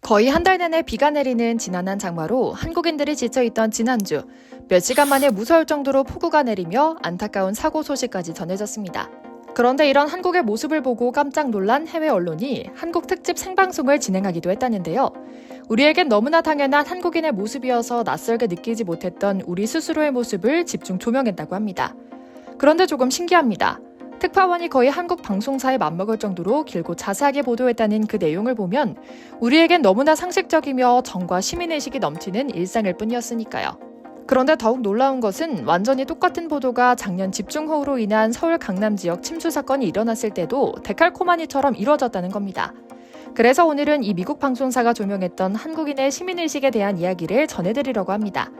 거의 한 달 내내 비가 내리는 지난한 장마로 한국인들이 지쳐있던 지난주, 몇 시간 만에 무서울 정도로 폭우가 내리며 안타까운 사고 소식까지 전해졌습니다. 그런데 이런 한국의 모습을 보고 깜짝 놀란 해외 언론이 한국 특집 생방송을 진행하기도 했다는데요. 우리에겐 너무나 당연한 한국인의 모습이어서 낯설게 느끼지 못했던 우리 스스로의 모습을 집중 조명했다고 합니다. 그런데 조금 신기합니다. 특파원이 거의 한국 방송사에 맞먹을 정도로 길고 자세하게 보도했다는 그 내용을 보면 우리에겐 너무나 상식적이며 정과 시민의식이 넘치는 일상일 뿐이었으니까요. 그런데 더욱 놀라운 것은 완전히 똑같은 보도가 작년 집중호우로 인한 서울 강남 지역 침수 사건이 일어났을 때도 데칼코마니처럼 이루어졌다는 겁니다. 그래서 오늘은 이 미국 방송사가 조명했던 한국인의 시민의식에 대한 이야기를 전해드리려고 합니다.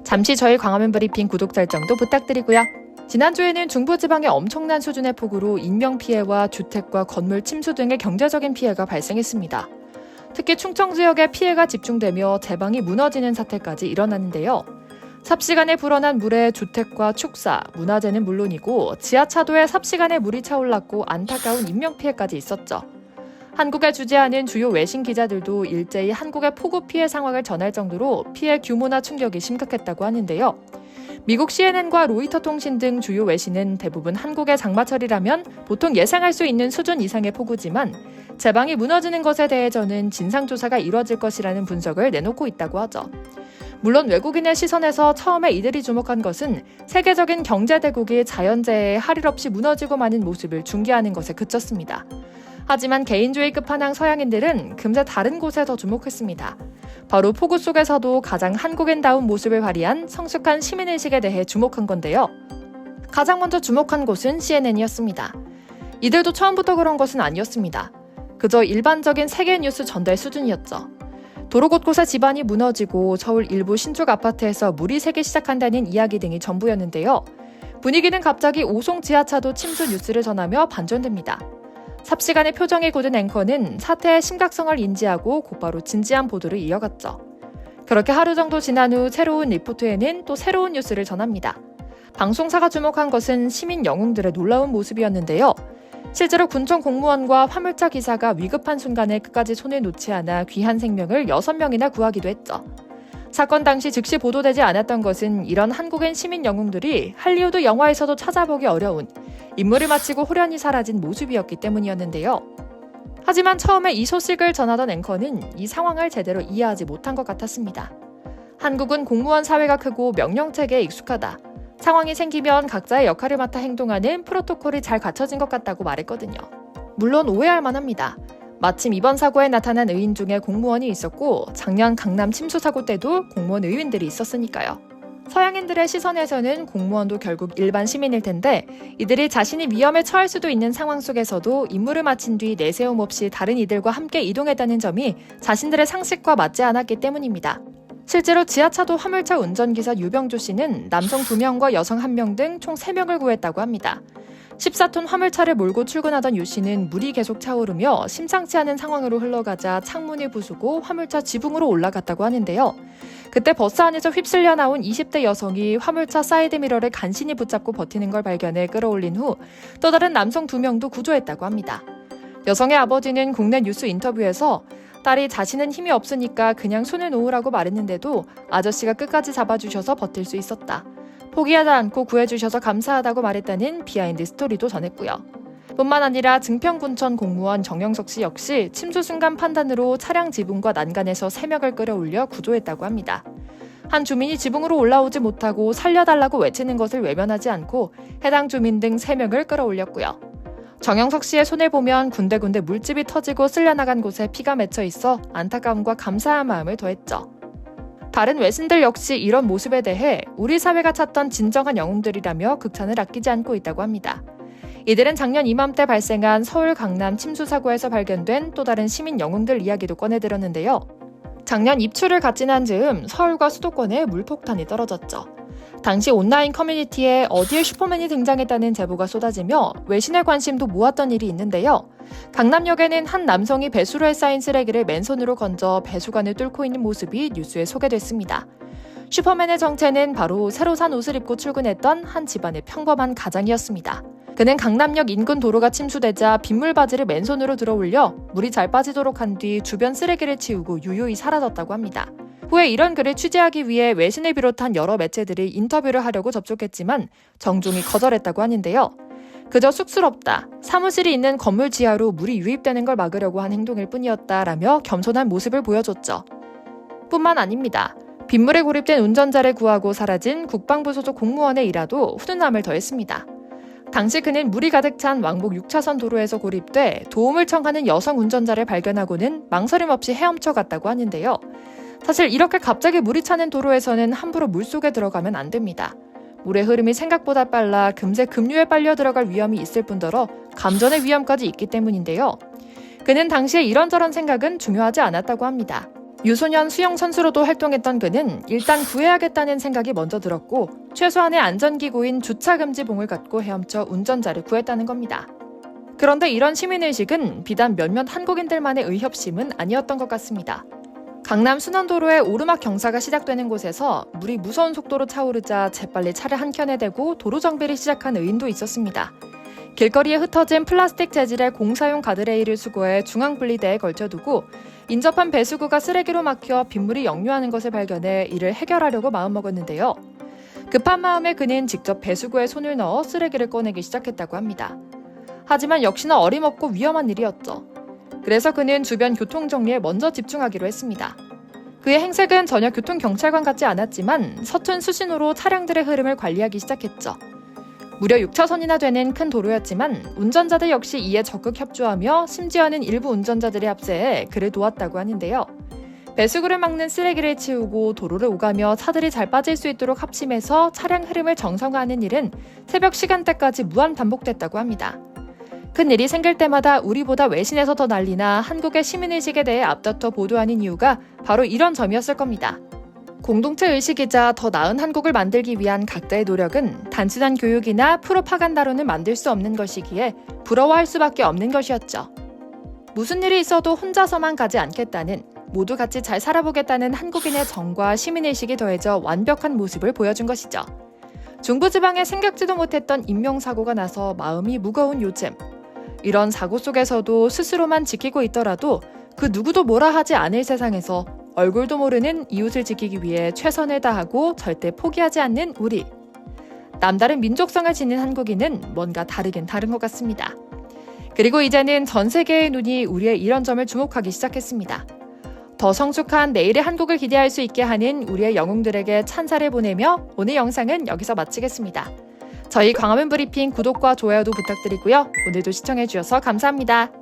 잠시 저희 광화문 브리핑 구독 설정도 부탁드리고요. 지난주에는 중부지방의 엄청난 수준의 폭우로 인명피해와 주택과 건물 침수 등의 경제적인 피해가 발생했습니다. 특히 충청 지역에 피해가 집중되며 제방이 무너지는 사태까지 일어났는데요. 삽시간에 불어난 물에 주택과 축사, 문화재는 물론이고 지하차도에 삽시간에 물이 차올랐고 안타까운 인명피해까지 있었죠. 한국에 주재하는 주요 외신 기자들도 일제히 한국의 폭우 피해 상황을 전할 정도로 피해 규모나 충격이 심각했다고 하는데요. 미국 CNN과 로이터 통신 등 주요 외신은 대부분 한국의 장마철이라면 보통 예상할 수 있는 수준 이상의 폭우지만 제방이 무너지는 것에 대해서는 진상조사가 이뤄질 것이라는 분석을 내놓고 있다고 하죠. 물론 외국인의 시선에서 처음에 이들이 주목한 것은 세계적인 경제대국이 자연재해에 할 일 없이 무너지고 마는 모습을 중계하는 것에 그쳤습니다. 하지만 개인주의 끝판왕 서양인들은 금세 다른 곳에 더 주목했습니다. 바로 폭우 속에서도 가장 한국인다운 모습을 발휘한 성숙한 시민의식에 대해 주목한 건데요. 가장 먼저 주목한 곳은 CNN이었습니다. 이들도 처음부터 그런 것은 아니었습니다. 그저 일반적인 세계 뉴스 전달 수준이었죠. 도로 곳곳에 지반이 무너지고 서울 일부 신축 아파트에서 물이 새기 시작한다는 이야기 등이 전부였는데요. 분위기는 갑자기 오송 지하차도 침수 뉴스를 전하며 반전됩니다. 삽시간에 표정이 굳은 앵커는 사태의 심각성을 인지하고 곧바로 진지한 보도를 이어갔죠. 그렇게 하루 정도 지난 후 새로운 리포트에는 또 새로운 뉴스를 전합니다. 방송사가 주목한 것은 시민 영웅들의 놀라운 모습이었는데요. 실제로 군청 공무원과 화물차 기사가 위급한 순간에 끝까지 손을 놓지 않아 귀한 생명을 6명이나 구하기도 했죠. 사건 당시 즉시 보도되지 않았던 것은 이런 한국인 시민 영웅들이 할리우드 영화에서도 찾아보기 어려운 임무를 마치고 호련히 사라진 모습이었기 때문이었는데요. 하지만 처음에 이 소식을 전하던 앵커는 이 상황을 제대로 이해하지 못한 것 같았습니다. 한국은 공무원 사회가 크고 명령체계에 익숙하다. 상황이 생기면 각자의 역할을 맡아 행동하는 프로토콜이 잘 갖춰진 것 같다고 말했거든요. 물론 오해할 만합니다. 마침 이번 사고에 나타난 의인 중에 공무원이 있었고 작년 강남 침수 사고 때도 공무원 의원들이 있었으니까요. 서양인들의 시선에서는 공무원도 결국 일반 시민일 텐데 이들이 자신이 위험에 처할 수도 있는 상황 속에서도 임무를 마친 뒤 내세움 없이 다른 이들과 함께 이동했다는 점이 자신들의 상식과 맞지 않았기 때문입니다. 실제로 지하차도 화물차 운전기사 유병조 씨는 남성 2명과 여성 1명 등 총 3명을 구했다고 합니다. 14톤 화물차를 몰고 출근하던 유 씨는 물이 계속 차오르며 심상치 않은 상황으로 흘러가자 창문을 부수고 화물차 지붕으로 올라갔다고 하는데요. 그때 버스 안에서 휩쓸려 나온 20대 여성이 화물차 사이드미러를 간신히 붙잡고 버티는 걸 발견해 끌어올린 후 또 다른 남성 2명도 구조했다고 합니다. 여성의 아버지는 국내 뉴스 인터뷰에서 딸이 자신은 힘이 없으니까 그냥 손을 놓으라고 말했는데도 아저씨가 끝까지 잡아주셔서 버틸 수 있었다. 포기하지 않고 구해주셔서 감사하다고 말했다는 비하인드 스토리도 전했고요. 뿐만 아니라 증평군청 공무원 정영석 씨 역시 침수 순간 판단으로 차량 지붕과 난간에서 3명을 끌어올려 구조했다고 합니다. 한 주민이 지붕으로 올라오지 못하고 살려달라고 외치는 것을 외면하지 않고 해당 주민 등 3명을 끌어올렸고요. 정영석 씨의 손을 보면 군데군데 물집이 터지고 쓸려나간 곳에 피가 맺혀 있어 안타까움과 감사한 마음을 더했죠. 다른 외신들 역시 이런 모습에 대해 우리 사회가 찾던 진정한 영웅들이라며 극찬을 아끼지 않고 있다고 합니다. 이들은 작년 이맘때 발생한 서울 강남 침수 사고에서 발견된 또 다른 시민 영웅들 이야기도 꺼내들었는데요. 작년 입추를 갓 지난 즈음 서울과 수도권에 물폭탄이 떨어졌죠. 당시 온라인 커뮤니티에 어디에 슈퍼맨이 등장했다는 제보가 쏟아지며 외신의 관심도 모았던 일이 있는데요. 강남역에는 한 남성이 배수로에 쌓인 쓰레기를 맨손으로 건져 배수관을 뚫고 있는 모습이 뉴스에 소개됐습니다. 슈퍼맨의 정체는 바로 새로 산 옷을 입고 출근했던 한 집안의 평범한 가장이었습니다. 그는 강남역 인근 도로가 침수되자 빗물 바지를 맨손으로 들어올려 물이 잘 빠지도록 한 뒤 주변 쓰레기를 치우고 유유히 사라졌다고 합니다. 후에 이런 글을 취재하기 위해 외신을 비롯한 여러 매체들이 인터뷰를 하려고 접촉했지만 정중히 거절했다고 하는데요. 그저 쑥스럽다, 사무실이 있는 건물 지하로 물이 유입되는 걸 막으려고 한 행동일 뿐이었다라며 겸손한 모습을 보여줬죠. 뿐만 아닙니다. 빗물에 고립된 운전자를 구하고 사라진 국방부 소속 공무원의 일화도 훈훈함을 더했습니다. 당시 그는 물이 가득 찬 왕복 6차선 도로에서 고립돼 도움을 청하는 여성 운전자를 발견하고는 망설임 없이 헤엄쳐 갔다고 하는데요. 사실 이렇게 갑자기 물이 차는 도로에서는 함부로 물속에 들어가면 안 됩니다. 물의 흐름이 생각보다 빨라 금세 급류에 빨려 들어갈 위험이 있을 뿐더러 감전의 위험까지 있기 때문인데요. 그는 당시에 이런저런 생각은 중요하지 않았다고 합니다. 유소년 수영 선수로도 활동했던 그는 일단 구해야겠다는 생각이 먼저 들었고 최소한의 안전기구인 주차금지봉을 갖고 헤엄쳐 운전자를 구했다는 겁니다. 그런데 이런 시민의식은 비단 몇몇 한국인들만의 의협심은 아니었던 것 같습니다. 강남 순환도로의 오르막 경사가 시작되는 곳에서 물이 무서운 속도로 차오르자 재빨리 차를 한 켠에 대고 도로 정비를 시작한 의인도 있었습니다. 길거리에 흩어진 플라스틱 재질의 공사용 가드레일을 수거해 중앙분리대에 걸쳐두고 인접한 배수구가 쓰레기로 막혀 빗물이 역류하는 것을 발견해 이를 해결하려고 마음먹었는데요. 급한 마음에 그는 직접 배수구에 손을 넣어 쓰레기를 꺼내기 시작했다고 합니다. 하지만 역시나 어림없고 위험한 일이었죠. 그래서 그는 주변 교통정리에 먼저 집중하기로 했습니다. 그의 행색은 전혀 교통경찰관 같지 않았지만 서툰 수신호로 차량들의 흐름을 관리하기 시작했죠. 무려 6차선이나 되는 큰 도로였지만 운전자들 역시 이에 적극 협조하며 심지어는 일부 운전자들의 합세에 그를 도왔다고 하는데요. 배수구를 막는 쓰레기를 치우고 도로를 오가며 차들이 잘 빠질 수 있도록 합심해서 차량 흐름을 정상화하는 일은 새벽 시간대까지 무한 반복됐다고 합니다. 큰 일이 생길 때마다 우리보다 외신에서 더 난리나 한국의 시민의식에 대해 앞다퉈 보도하는 이유가 바로 이런 점이었을 겁니다. 공동체 의식이자 더 나은 한국을 만들기 위한 각자의 노력은 단순한 교육이나 프로파간다로는 만들 수 없는 것이기에 부러워할 수밖에 없는 것이었죠. 무슨 일이 있어도 혼자서만 가지 않겠다는, 모두 같이 잘 살아보겠다는 한국인의 정과 시민의식이 더해져 완벽한 모습을 보여준 것이죠. 중부지방에 생각지도 못했던 인명사고가 나서 마음이 무거운 요즘. 이런 사고 속에서도 스스로만 지키고 있더라도 그 누구도 뭐라 하지 않을 세상에서 얼굴도 모르는 이웃을 지키기 위해 최선을 다하고 절대 포기하지 않는 우리. 남다른 민족성을 지닌 한국인은 뭔가 다르긴 다른 것 같습니다. 그리고 이제는 전 세계의 눈이 우리의 이런 점을 주목하기 시작했습니다. 더 성숙한 내일의 한국을 기대할 수 있게 하는 우리의 영웅들에게 찬사를 보내며 오늘 영상은 여기서 마치겠습니다. 저희 광화문 브리핑 구독과 좋아요도 부탁드리고요. 오늘도 시청해주셔서 감사합니다.